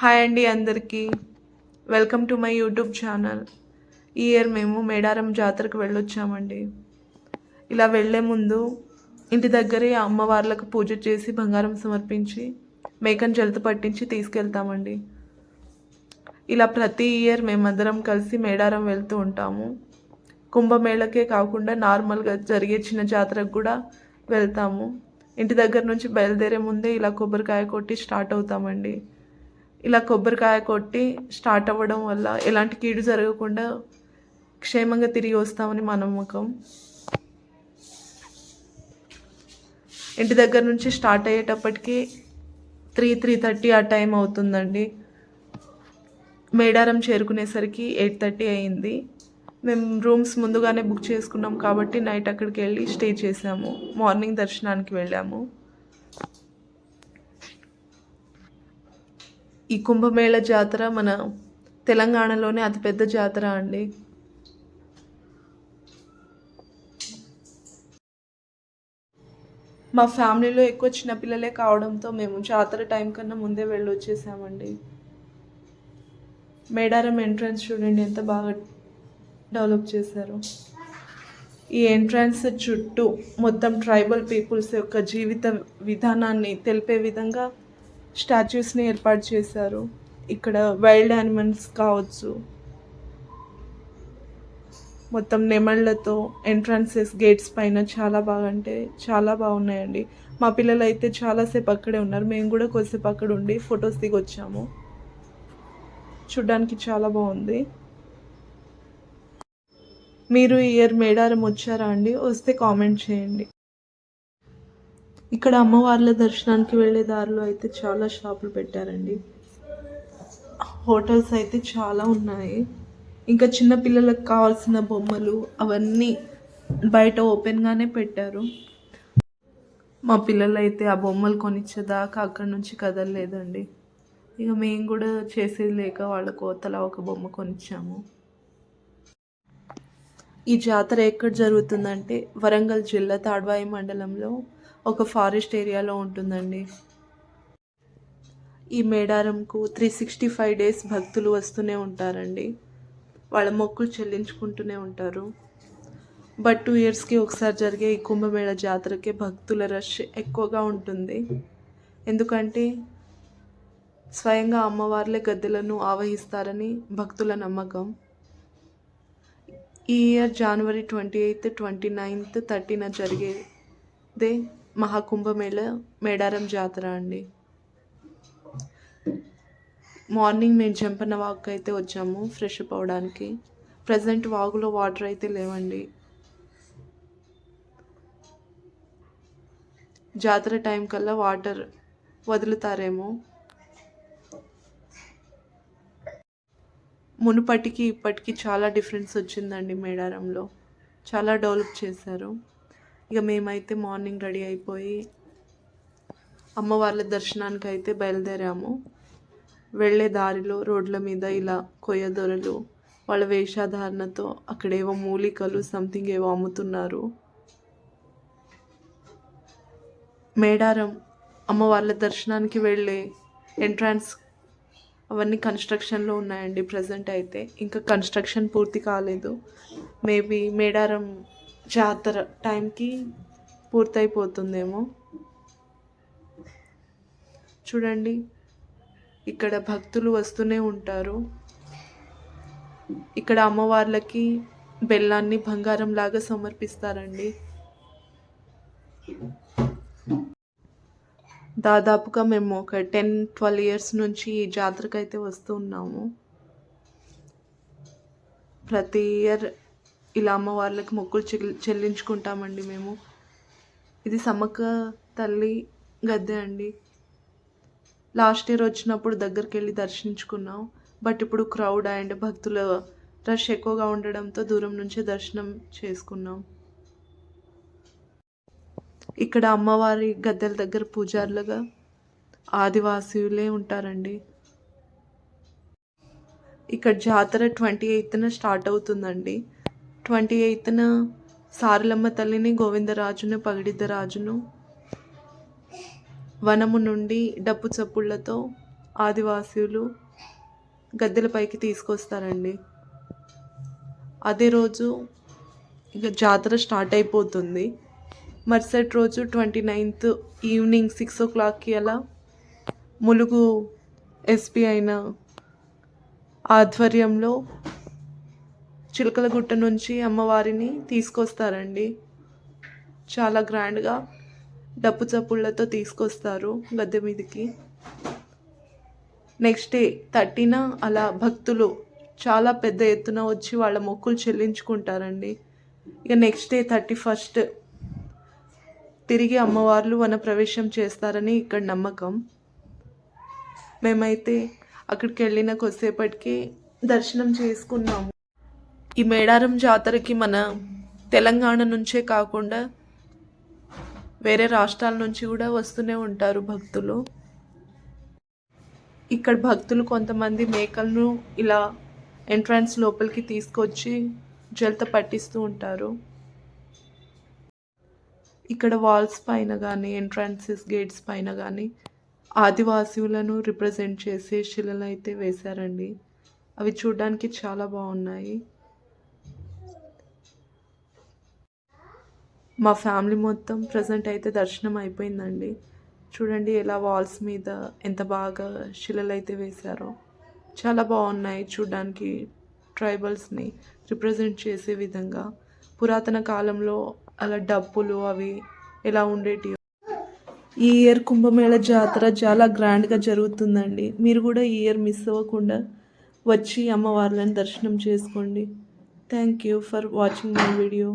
Hi అండి అందరికీ. Welcome to my YouTube channel. ఈ ఇయర్ మేము మేడారం జాతరకు వెళ్ళొచ్చామండి. ఇలా వెళ్ళే ముందు ఇంటి దగ్గరే అమ్మవార్లకు పూజ చేసి బంగారం సమర్పించి మేకను జలుతు పట్టించి తీసుకెళ్తామండి. ఇలా ప్రతి ఇయర్ మేమందరం కలిసి మేడారం వెళ్తూ ఉంటాము. కుంభమేళకే కాకుండా నార్మల్గా జరిగే చిన్న జాతరకు కూడా వెళ్తాము. ఇంటి దగ్గర నుంచి బయలుదేరే ముందే ఇలా కొబ్బరికాయ కొట్టి స్టార్ట్ అవుతామండి. ఇలా కొబ్బరికాయ కొట్టి స్టార్ట్ అవ్వడం వల్ల ఎలాంటి కీడు జరగకుండా క్షేమంగా తిరిగి వస్తామని మా నమ్మకం. ఇంటి దగ్గర నుంచి స్టార్ట్ అయ్యేటప్పటికి 3:30 ఆ టైం అవుతుందండి. మేడారం చేరుకునేసరికి 8:30 అయింది. మేము రూమ్స్ ముందుగానే బుక్ చేసుకున్నాం కాబట్టి నైట్ అక్కడికి వెళ్ళి స్టే చేసాము. మార్నింగ్ దర్శనానికి వెళ్ళాము. ఈ కుంభమేళ జాతర మన తెలంగాణలోనే అతిపెద్ద జాతర అండి. మా ఫ్యామిలీలో ఎక్కువ చిన్నపిల్లలే కావడంతో మేము జాతర టైం కన్నా ముందే వెళ్ళొచ్చేసామండి. మేడారం ఎంట్రన్స్ చూడండి ఎంత బాగా డెవలప్ చేశారు. ఈ ఎంట్రన్స్ చుట్టూ మొత్తం ట్రైబల్ పీపుల్స్ యొక్క జీవిత విధానాన్ని తెలిపే విధంగా స్టాచ్యూస్ని ఏర్పాటు చేశారు. ఇక్కడ వైల్డ్ యానిమల్స్ కావచ్చు, మొత్తం నెమళ్లతో ఎంట్రన్సెస్ గేట్స్ పైన చాలా బాగా అంటే చాలా బాగున్నాయండి. మా పిల్లలు అయితే చాలాసేపు అక్కడే ఉన్నారు. మేము కూడా కొద్దిసేపు అక్కడ ఉండి ఫొటోస్ దిగొచ్చాము. చూడ్డానికి చాలా బాగుంది. మీరు ఈ ఇయర్ మేడారం వచ్చారా అండి? వస్తే కామెంట్ చేయండి. ఇక్కడ అమ్మవార్ల దర్శనానికి వెళ్ళే దారిలో అయితే చాలా షాపులు పెట్టారండి. హోటల్స్ అయితే చాలా ఉన్నాయి. ఇంకా చిన్న పిల్లలకు కావాల్సిన బొమ్మలు అవన్నీ బయట ఓపెన్గానే పెట్టారు. మా పిల్లలు అయితే ఆ బొమ్మలు కొనిచ్చేదాకా అక్కడి నుంచి కదలలేదండి. ఇక మేము కూడా చేసేది లేక వాళ్ళకు తలా ఒక బొమ్మ కొనిచ్చాము. ఈ జాతర ఎక్కడ జరుగుతుందంటే వరంగల్ జిల్లా తాడ్వాయి మండలంలో ఒక ఫారెస్ట్ ఏరియాలో ఉంటుందండి. ఈ మేడారంకు 365 డేస్ భక్తులు వస్తూనే ఉంటారండి. వాళ్ళ మొక్కులు చెల్లించుకుంటూనే ఉంటారు. బట్ 2 ఇయర్స్కి ఒకసారి జరిగే ఈ కుంభమేళ జాతరకే భక్తుల రష్ ఎక్కువగా ఉంటుంది. ఎందుకంటే స్వయంగా అమ్మవార్లే గద్దెలను ఆవహిస్తారని భక్తుల నమ్మకం. ఈ ఇయర్ జనవరి 28, 29, 30 జరిగేదే మహాకుంభమేళ మేడారం జాతర అండి. మార్నింగ్ మేము జంపన్న వాక్ అయితే వచ్చాము ఫ్రెష్ అప్ అవ్వడానికి. ప్రజెంట్ వాగులో వాటర్ అయితే లేవండి. జాతర టైం కల్లా వాటర్ వదులుతారేమో. మునుపటికి ఇప్పటికి చాలా డిఫరెన్స్ వచ్చిందండి. మేడారంలో చాలా డెవలప్ చేశారు. ఇక మేమైతే మార్నింగ్ రెడీ అయిపోయి అమ్మవార్ల దర్శనానికి అయితే బయలుదేరాము. వెళ్ళే దారిలో రోడ్ల మీద ఇలా కొయ్యదొరలు వాళ్ళ వేషధారణతో అక్కడేవో మూలికలు సంథింగ్ ఏవో అమ్ముతున్నారు. మేడారం అమ్మవార్ల దర్శనానికి వెళ్ళే ఎంట్రన్స్ అవన్నీ కన్స్ట్రక్షన్లో ఉన్నాయండి. ప్రజెంట్ అయితే ఇంకా కన్స్ట్రక్షన్ పూర్తి కాలేదు. మేబీ మేడారం జాతర టైంకి పూర్తయిపోతుందేమో. చూడండి ఇక్కడ భక్తులు వస్తూనే ఉంటారు. ఇక్కడ అమ్మవార్లకి బెల్లాన్ని బంగారం లాగా సమర్పిస్తారండి. దాదాపుగా మేము ఒక 10-12 ఇయర్స్ నుంచి ఈ జాతరకు అయితే వస్తూ ఉన్నాము. ప్రతి ఇయర్ ఇలా అమ్మవార్లకు మొక్కులు చెల్లించుకుంటామండి మేము. ఇది సమ్మక్క తల్లి గద్దె అండి. లాస్ట్ ఇయర్ వచ్చినప్పుడు దగ్గరికి వెళ్ళి దర్శించుకున్నాం. బట్ ఇప్పుడు క్రౌడ్ అండ్ భక్తుల రష్ ఎక్కువగా ఉండడంతో దూరం నుంచే దర్శనం చేసుకున్నాం. ఇక్కడ అమ్మవారి గద్దెల దగ్గర పూజారులుగా ఆదివాసీలే ఉంటారండి. ఇక్కడ జాతర 28న స్టార్ట్ అవుతుందండి. 28న సారలమ్మ తల్లిని, గోవిందరాజును, పగిడిద్దరాజును వనము నుండి డప్పు చప్పుళ్లతో ఆదివాసీలు గద్దెలపైకి తీసుకొస్తారండి. అదే రోజు ఇక జాతర స్టార్ట్ అయిపోతుంది. మరుసటి రోజు 29th ఈవినింగ్ 6 o'clockకి అలా ములుగు ఎస్పీ అయిన ఆధ్వర్యంలో చిలకలగుట్ట నుంచి అమ్మవారిని తీసుకొస్తారండి. చాలా గ్రాండ్గా డప్పు చప్పుళ్ళతో తీసుకొస్తారు గద్దె మీదకి. నెక్స్ట్ డే 30న అలా భక్తులు చాలా పెద్ద ఎత్తున వచ్చి వాళ్ళ మొక్కులు చెల్లించుకుంటారండి. ఇక నెక్స్ట్ డే 31st తిరిగి అమ్మవార్లు వన ప్రవేశం చేస్తారని ఇక్కడ నమ్మకం. మేమైతే అక్కడికి వెళ్ళిన కొద్దిసేపటికి దర్శనం చేసుకున్నాము. ఈ మేడారం జాతరకి మన తెలంగాణ నుంచే కాకుండా వేరే రాష్ట్రాల నుంచి కూడా వస్తూనే ఉంటారు భక్తులు. ఇక్కడ భక్తులు కొంతమంది మేకలను ఇలా ఎంట్రన్స్ లోపలికి తీసుకొచ్చి జలత పట్టిస్తూ ఉంటారు. ఇక్కడ వాల్స్ పైన కానీ ఎంట్రన్సెస్ గేట్స్ పైన కానీ ఆదివాసీలను రిప్రజెంట్ చేసే శిలలు అయితే వేశారండి. అవి చూడడానికి చాలా బాగున్నాయి. మా ఫ్యామిలీ మొత్తం ప్రజెంట్ అయితే దర్శనం అయిపోయిందండి. చూడండి ఎలా వాల్స్ మీద ఎంత బాగా శిలలు అయితే వేశారో. చాలా బాగున్నాయి చూడడానికి. ట్రైబల్స్ని రిప్రజెంట్ చేసే విధంగా పురాతన కాలంలో అలా డప్పులు అవి ఎలా ఉండేటివి. ఈ ఇయర్ కుంభమేళ జాతర చాలా గ్రాండ్గా జరుగుతుందండి. మీరు కూడా ఈ ఇయర్ మిస్ అవ్వకుండా వచ్చి అమ్మవార్లను దర్శనం చేసుకోండి. Thank you for watching my video.